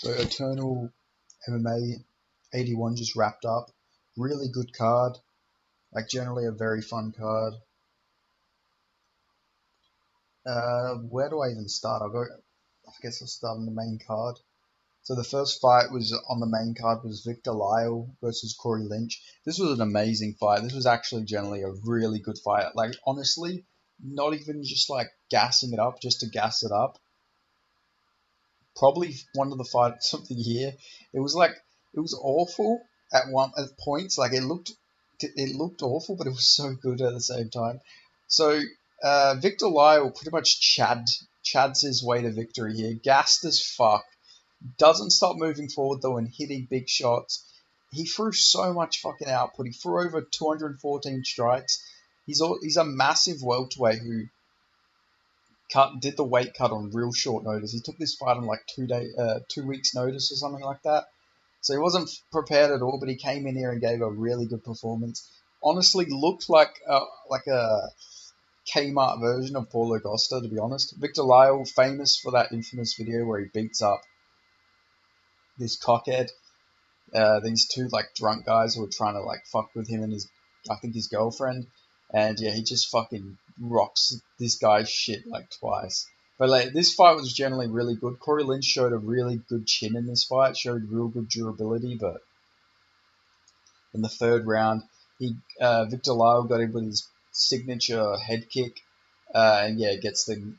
So Eternal MMA 81 just wrapped up. Really good card. Like generally a very fun card. Where do I even start? I guess I'll start on the main card. So the first fight was on the main card was Victor Lyle versus Corey Lynch. This was an amazing fight. This was actually generally a really good fight. Like honestly, not even just like gassing it up just to gas it up. Probably one of the fights of the year. It was like it was awful at points. Like it looked awful, but it was so good at the same time. So Victor Lyle pretty much chads his way to victory here. Gassed as fuck. Doesn't stop moving forward though and hitting big shots. He threw so much fucking output. He threw over 214 strikes. He's a massive welterweight who did the weight cut on real short notice. He took this fight on like 2 weeks notice or something like that. So he wasn't prepared at all, but he came in here and gave a really good performance. Honestly, looked like a Kmart version of Paulo Costa, to be honest. Victor Lyle, famous for that infamous video where he beats up this cockhead. These two like drunk guys who were trying to like fuck with him and his girlfriend, and yeah, he just fucking rocks this guy's shit like twice. But like this fight was generally really good. Corey Lynch showed a really good chin in this fight, showed real good durability, but in the third round, Victor Lyle got him with his signature head kick, and yeah, gets the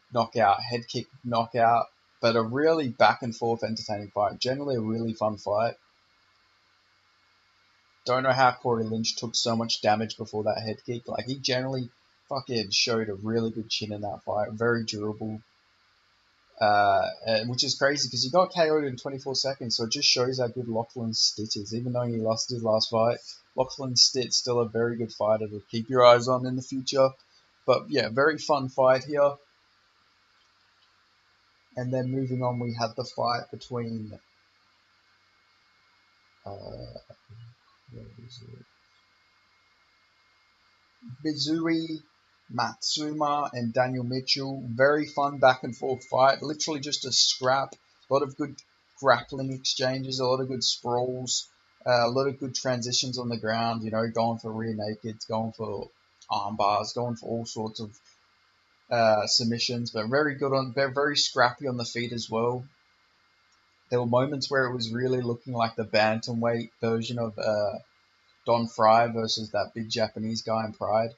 head kick knockout. But a really back and forth entertaining fight. Generally a really fun fight. Don't know how Corey Lynch took so much damage before that head kick. Like, he generally fucking showed a really good chin in that fight. Very durable. Which is crazy because he got KO'd in 24 seconds, so it just shows how good Lachlan Stitt is. Even though he lost his last fight, Lachlan Stitt's still a very good fighter to keep your eyes on in the future. But yeah, very fun fight here. And then moving on, we had the fight between Mizui Matsuma and Daniel Mitchell. Very fun back and forth fight. Literally just a scrap. A lot of good grappling exchanges, a lot of good sprawls, a lot of good transitions on the ground, going for rear nakeds, going for arm bars, going for all sorts of submissions, but very scrappy on the feet as well. There were moments where it was really looking like the bantamweight version of Don Fry versus that big Japanese guy in Pride.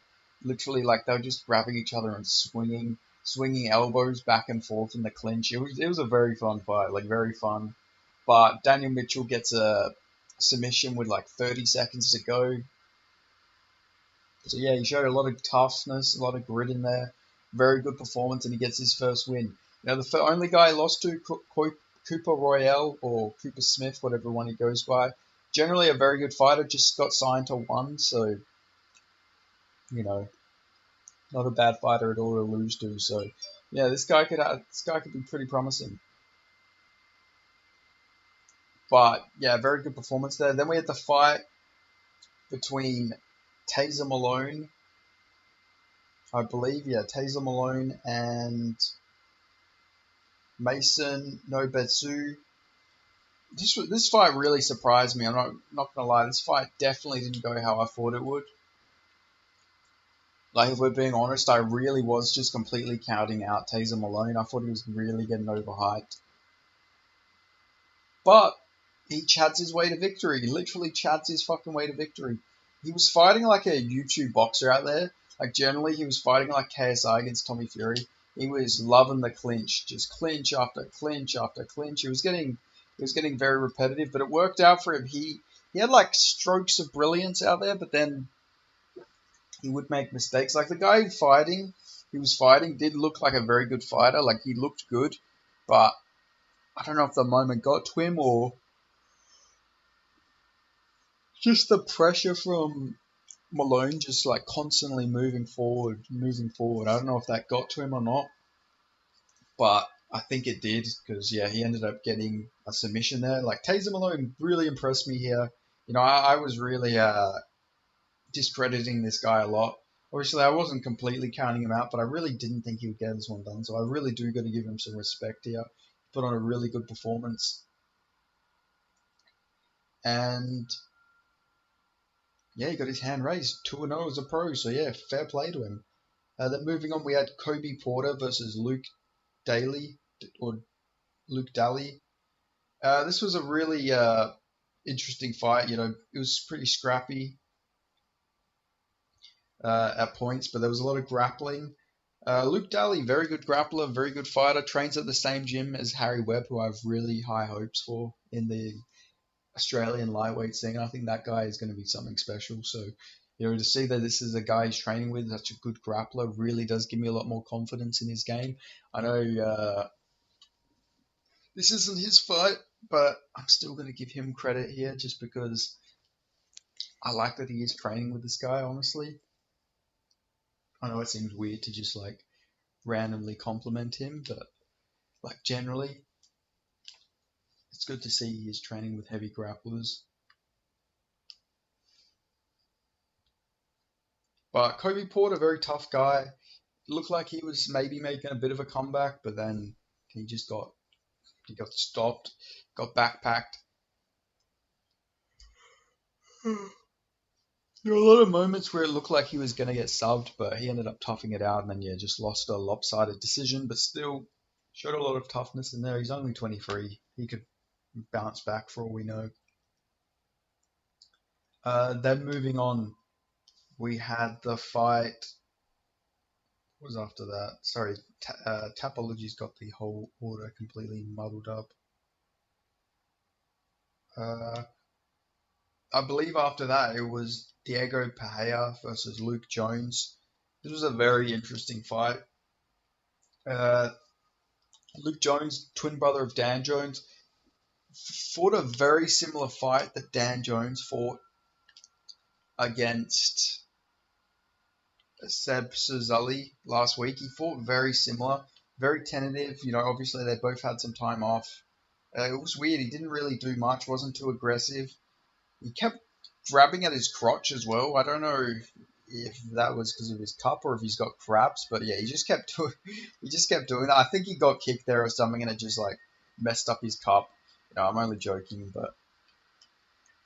Literally, like they were just grabbing each other and swinging elbows back and forth in the clinch. It was a very fun fight, like very fun. But Daniel Mitchell gets a submission with like 30 seconds to go. So yeah, he showed a lot of toughness, a lot of grit in there. Very good performance, and he gets his first win. The only guy he lost to, Cooper Royale or Cooper Smith, whatever one he goes by. Generally a very good fighter, just got signed to one, so not a bad fighter at all to lose to. So yeah, this guy could be pretty promising. But yeah, very good performance there. Then we had the fight between Taser Malone, I believe, Taser Malone and Mason Nobetsu. This fight really surprised me. I'm not gonna lie. This fight definitely didn't go how I thought it would. Like, if we're being honest, I really was just completely counting out Taser Malone. I thought he was really getting overhyped. But he chads his way to victory. He literally chads his fucking way to victory. He was fighting like a YouTube boxer out there. Like, generally, he was fighting like KSI against Tommy Fury. He was loving the clinch. Just clinch after clinch after clinch. He was getting very repetitive, but it worked out for him. He had like strokes of brilliance out there, but then he would make mistakes. Like the guy he was fighting did look like a very good fighter. Like he looked good, but I don't know if the moment got to him or just the pressure from Malone just like constantly moving forward. I don't know if that got to him or not, but I think it did because yeah, he ended up getting a submission there. Like Taser Malone really impressed me here. I was really discrediting this guy a lot. Obviously, I wasn't completely counting him out, but I really didn't think he would get this one done. So I really do got to give him some respect here. Put on a really good performance. And yeah, he got his hand raised. 2-0 as a pro, so yeah, fair play to him. Then moving on, we had Kobe Porter versus Luke Daly, or Luke Daly. This was a really interesting fight. It was pretty scrappy at points, but there was a lot of grappling. Luke Daly, very good grappler, very good fighter, trains at the same gym as Harry Webb, who I have really high hopes for in the Australian lightweight scene. I think that guy is going to be something special. So, to see that this is a guy he's training with, such a good grappler, really does give me a lot more confidence in his game. I know this isn't his fight, but I'm still going to give him credit here just because I like that he is training with this guy, honestly. I know it seems weird to just like randomly compliment him, but like generally, it's good to see he is training with heavy grapplers. But Kobe Porter, very tough guy. It looked like he was maybe making a bit of a comeback, but then he just got stopped, got backpacked. There were a lot of moments where it looked like he was going to get subbed, but he ended up toughing it out and then, yeah, just lost a lopsided decision, but still showed a lot of toughness in there. He's only 23. He could bounce back for all we know. Then moving on, we had the fight. What was after that? Sorry, Tapology's got the whole order completely muddled up. Uh, I believe after that it was Diego Pereira versus Luke Jones. This was a very interesting fight. Uh, Luke Jones, twin brother of Dan Jones, fought a very similar fight that Dan Jones fought against Seb Suzali last week. He fought very similar, very tentative. Obviously they both had some time off. It was weird. He didn't really do much, wasn't too aggressive. He kept grabbing at his crotch as well. I don't know if that was because of his cup or if he's got craps, but yeah, he just kept doing that. I think he got kicked there or something, and it just like messed up his cup. I'm only joking, but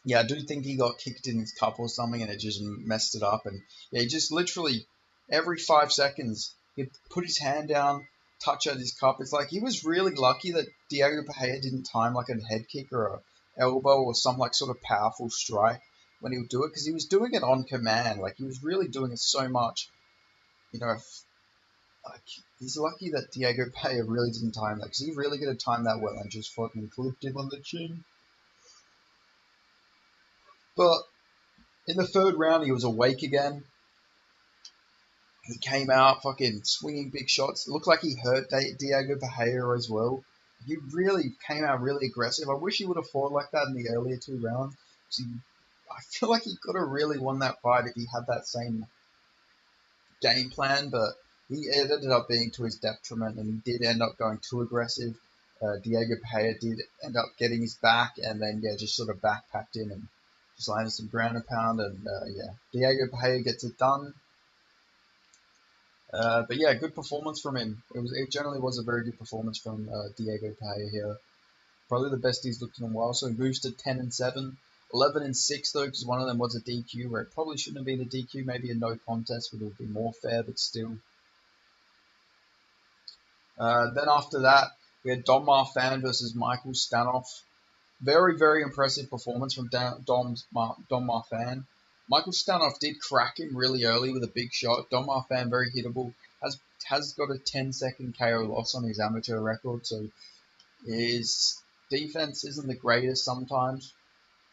yeah, I do think he got kicked in his cup or something, and it just messed it up. And yeah, he just literally every 5 seconds he'd put his hand down, touch at his cup. It's like he was really lucky that Diego Pereira didn't time like a head kick or a elbow or some like sort of powerful strike when he would do it, because he was doing it on command. Like he was really doing it so much. Like he's lucky that Diego Pereira really didn't time that, because he really could have timed that well and just fucking clipped him on the chin. But in the third round, he was awake again. He came out fucking swinging big shots. It looked like he hurt Diego Pereira as well. He really came out really aggressive. I wish he would have fought like that in the earlier 2 rounds. I feel like he could have really won that fight if he had that same game plan, but it ended up being to his detriment, and he did end up going too aggressive. Diego Pereira did end up getting his back, and then yeah, just sort of backpacked in and just landed some ground and pound, and yeah, Diego Pereira gets it done. But yeah, good performance from him. It generally was a very good performance from Diego Pereira here. Probably the best he's looked in a while. So he moves to 10-7, 11-6 though, because one of them was a DQ, where it probably shouldn't have been a DQ. Maybe a no contest would have been more fair, but still. Then after that, we had Dom Marfan versus Michael Stanoff. Very, very impressive performance from Dom Marfan. Michael Stanoff did crack him really early with a big shot. Dom Marfan, very hittable, has got a 10-second KO loss on his amateur record, so his defense isn't the greatest sometimes.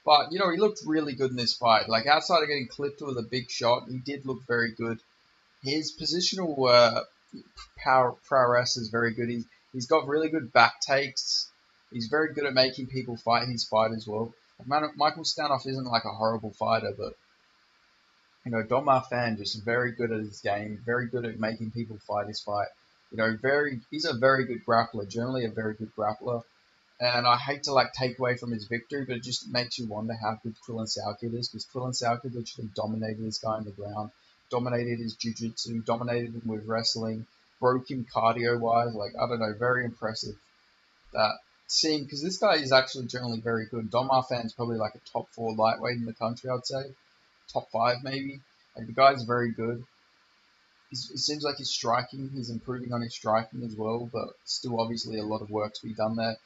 But, he looked really good in this fight. Like, outside of getting clipped with a big shot, he did look very good. His positional prowess is very good. He's got really good back takes. He's very good at making people fight his fight as well. Michael Stanoff isn't like a horrible fighter, but Don Marfan just very good at his game, very good at making people fight his fight. He's a very good grappler, generally a very good grappler. And I hate to like take away from his victory, but it just makes you wonder how good Krillin Saukid is, because Krillin Saukid literally dominated this guy on the ground, dominated his jiu-jitsu, dominated him with wrestling, broke him cardio-wise. Like, I don't know, very impressive that seeing, because this guy is actually generally very good. Dom Marfan's probably like a top 4 lightweight in the country, I'd say. Top 5 maybe. Like the guy's very good. It seems like he's improving on his striking as well, but still obviously a lot of work to be done there.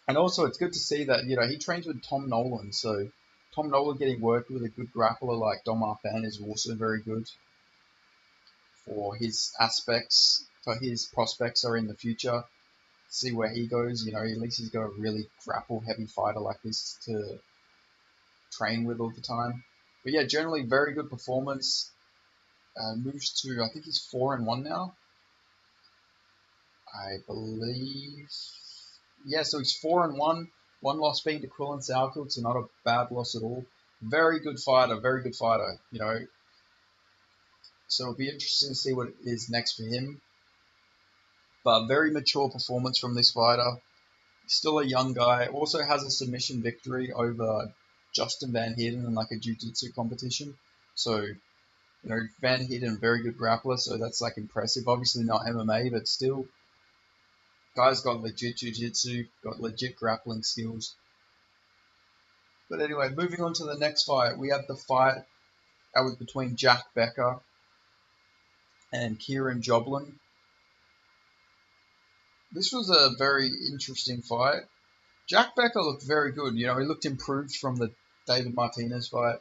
And also it's good to see that, he trains with Tom Nolan, so Tom Nolan getting worked with a good grappler like Dom Marfan is also very good for his aspects, for his prospects are in the future. See where he goes, at least he's got a really grapple heavy fighter like this to train with all the time. But yeah, generally very good performance. Moves to, I think he's 4-1 now. I believe. Yeah, so he's 4-1. One loss being to Quillan Salkild, so not a bad loss at all. Very good fighter, very good fighter. So it'll be interesting to see what is next for him. But very mature performance from this fighter. Still a young guy. Also has a submission victory over Justin Van Heerden in like a jiu-jitsu competition. So, Van Heerden, very good grappler, so that's like impressive. Obviously not MMA, but still, guy's got legit jiu-jitsu, got legit grappling skills. But anyway, moving on to the next fight, we have the fight that was between Jack Becker and Kieran Joblin. This was a very interesting fight. Jack Becker looked very good. He looked improved from the David Martinez fight.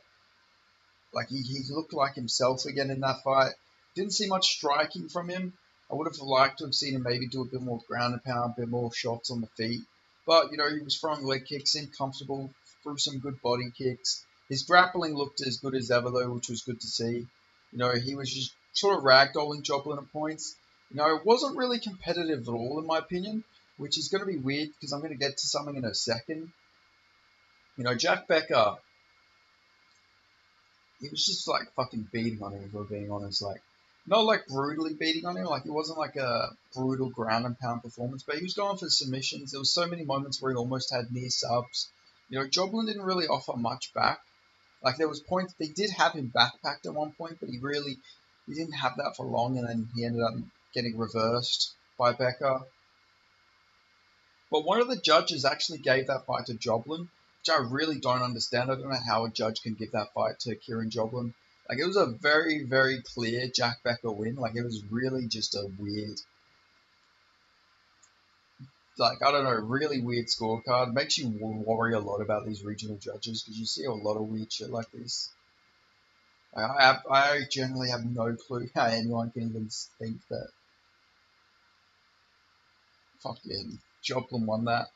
Like he looked like himself again in that fight. Didn't see much striking from him. I would have liked to have seen him maybe do a bit more ground and pound, a bit more shots on the feet. But, he was throwing leg kicks, seemed comfortable, threw some good body kicks. His grappling looked as good as ever, though, which was good to see. He was just sort of ragdolling Joplin at points. It wasn't really competitive at all, in my opinion, which is going to be weird because I'm going to get to something in a second. Jack Becker, he was just like fucking beating on him, if we're being honest. Like, not like brutally beating on him. Like, it wasn't like a brutal ground and pound performance, but he was going for submissions. There was so many moments where he almost had near subs. Joblin didn't really offer much back. Like, there was points, they did have him backpacked at one point, but he didn't have that for long, and then he ended up getting reversed by Becker. But one of the judges actually gave that fight to Joblin, which I really don't understand. I don't know how a judge can give that fight to Kieran Joblin. Like, it was a very, very clear Jack Becker win. Like, it was really just a weird, like, I don't know, really weird scorecard. Makes you worry a lot about these regional judges because you see a lot of weird shit like this. I generally have no clue how anyone can even think that fucking Joplin won that.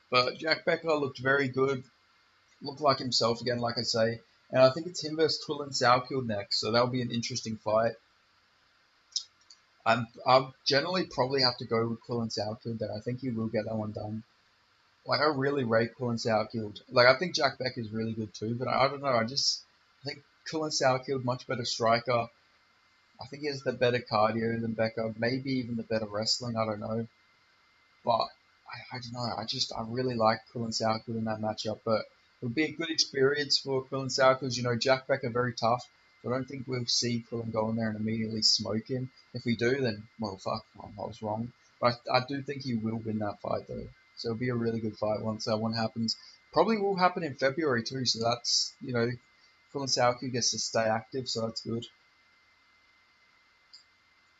But Jack Becker looked very good, looked like himself again, like I say. And I think it's him versus Quillan Salkild next, so that'll be an interesting fight. I'll generally probably have to go with Quillan Salkild, then I think he will get that one done. Like, I really rate Quillan Salkild. Like, I think Jack Becker is really good too, but I don't know, I think Quillan Salkild, much better striker. I think he has the better cardio than Becker, maybe even the better wrestling, I don't know. But I don't know. I really like Quillan Salkild in that matchup. But it'll be a good experience for Quillan Salkild. Jack Becker very tough. So I don't think we'll see Quillan go in there and immediately smoke him. If we do, then well, fuck, I was wrong. But I do think he will win that fight though. So it'll be a really good fight once that one happens. Probably will happen in February too. So that's Quillan Salkild gets to stay active. So that's good.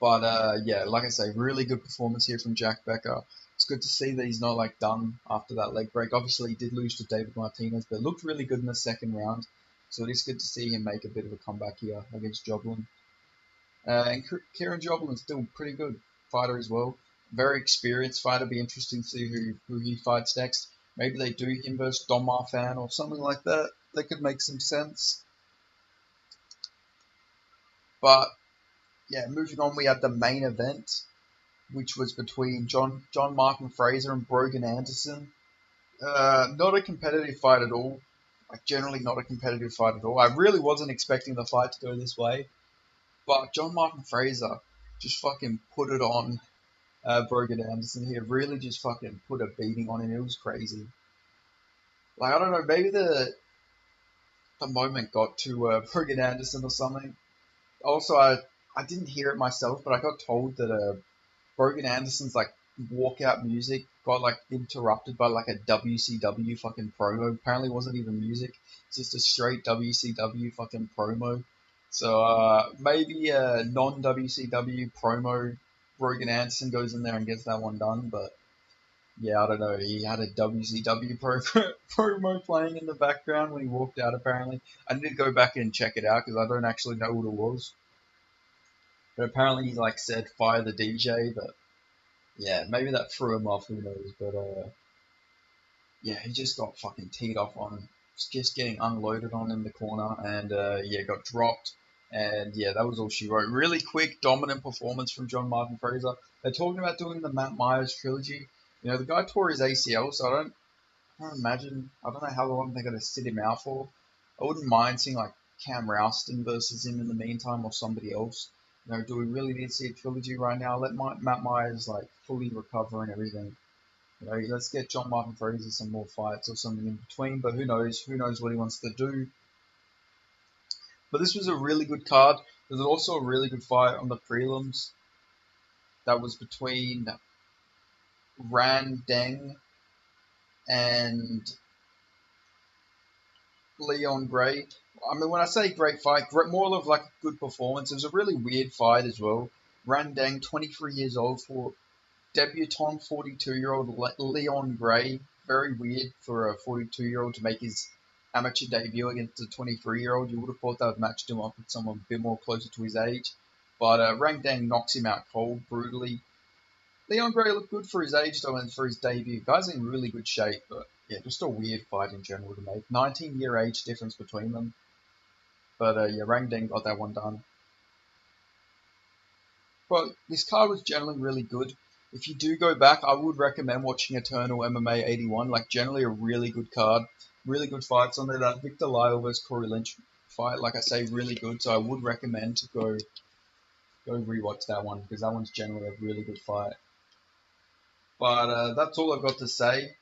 But yeah, like I say, really good performance here from Jack Becker. It's good to see that he's not like done after that leg break. Obviously, he did lose to David Martinez, but looked really good in the second round. So it is good to see him make a bit of a comeback here against Joblin. And Kieran Joblin's still pretty good fighter as well. Very experienced fighter. Be interesting to see who he fights next. Maybe they do him versus Dom Marfan or something like that. That could make some sense. But yeah, moving on, we have the main event, which was between John Martin Fraser and Brogan Anderson. Not a competitive fight at all. Like, generally not a competitive fight at all. I really wasn't expecting the fight to go this way. But John Martin Fraser just fucking put it on Brogan Anderson here. Really just fucking put a beating on him. It was crazy. Like, I don't know, maybe the moment got to Brogan Anderson or something. Also, I didn't hear it myself, but I got told that Brogan Anderson's like walkout music got like interrupted by like a WCW fucking promo. Apparently, it wasn't even music; it's just a straight WCW fucking promo. So maybe a non WCW promo. Brogan Anderson goes in there and gets that one done, but yeah, I don't know. He had a WCW promo playing in the background when he walked out. Apparently, I need to go back and check it out because I don't actually know what it was. But apparently, he like said fire the DJ, but yeah, maybe that threw him off. Who knows? But yeah, he just got fucking teed off on, just getting unloaded on in the corner, and yeah, got dropped. And yeah, that was all she wrote. Really quick, dominant performance from John Martin Fraser. They're talking about doing the Matt Myers trilogy. You know, the guy tore his ACL, so I don't imagine. I don't know how long they're going to sit him out for. I wouldn't mind seeing like Cam Rouston versus him in the meantime, or somebody else. You know, do we really need to see a trilogy right now? Let Matt Myers like fully recover and everything. You know, let's get John Martin Fraser some more fights or something in between. But who knows? Who knows what he wants to do? But this was a really good card. There's also a really good fight on the prelims that was between Ran Deng and Leon Gray. I mean, when I say great fight, more of like a good performance. It was a really weird fight as well. Randang, 23 years old, for debutant 42-year-old Leon Gray. Very weird for a 42-year-old to make his amateur debut against a 23-year-old. You would have thought they would matched him up with someone a bit more closer to his age. But Rangdang knocks him out cold, brutally. Leon Gray looked good for his age, though, and for his debut. Guy's in really good shape, but yeah, just a weird fight in general to make. 19-year age difference between them. But yeah, Rangdang got that one done. But this card was generally really good. If you do go back, I would recommend watching Eternal MMA 81. Like, generally a really good card. Really good fights on there. That Victor Lyle versus Corey Lynch fight, like I say, really good. So I would recommend to go rewatch that one because that one's generally a really good fight. But that's all I've got to say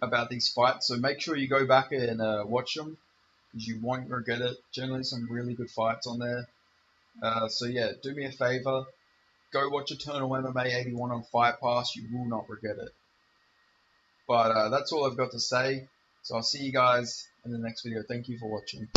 about these fights. So make sure you go back and watch them because you won't regret it. Generally, some really good fights on there. So yeah, do me a favor. Go watch Eternal MMA 81 on Fight Pass. You will not regret it. But that's all I've got to say. So I'll see you guys in the next video. Thank you for watching.